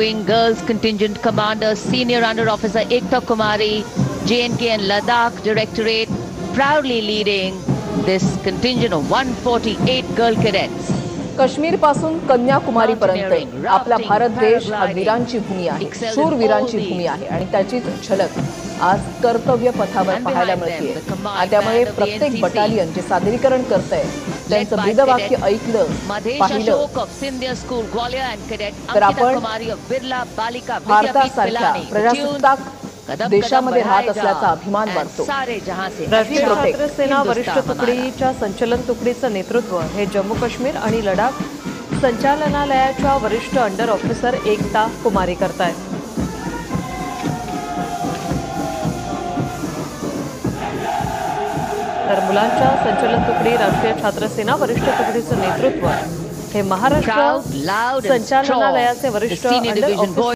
Girls Contingent Commander Senior Under Officer Ekta Kumari, JNK and Ladakh Directorate, proudly leading this contingent of 148 girl cadets. Kashmir पासून कन्याकुमारी पर्यंत आपला भारत देश हा वीरांची भूमी आहे, शूर वीरांची भूमी आहे आणि त्याचीच झलक आज कर्तव्य पथावर पाहायला मिळते. त्यामुळे प्रत्येक बटालियन जे सादरीकरण करतंय त्यांचं ब्रीदवाक्य ऐकलं पाहिलं तर आपण भारतासारख्या प्रजासत्ताक देशामध्ये राहत असल्याचा अभिमान वाटतो. राष्ट्रीय छात्र सेना वरिष्ठ तुकडीच्या संचलन तुकडीचं नेतृत्व हे जम्मू काश्मीर आणि लडाख संचालनालयाच्या वरिष्ठ अंडर ऑफिसर एकता कुमारी करतायत. तर मुलांच्या संचलन तुकडी राष्ट्रीय छात्र सेना वरिष्ठ तुकडीचं नेतृत्व हे महाराष्ट्र संचालनालयाचे वरिष्ठ अंडर ऑफिसर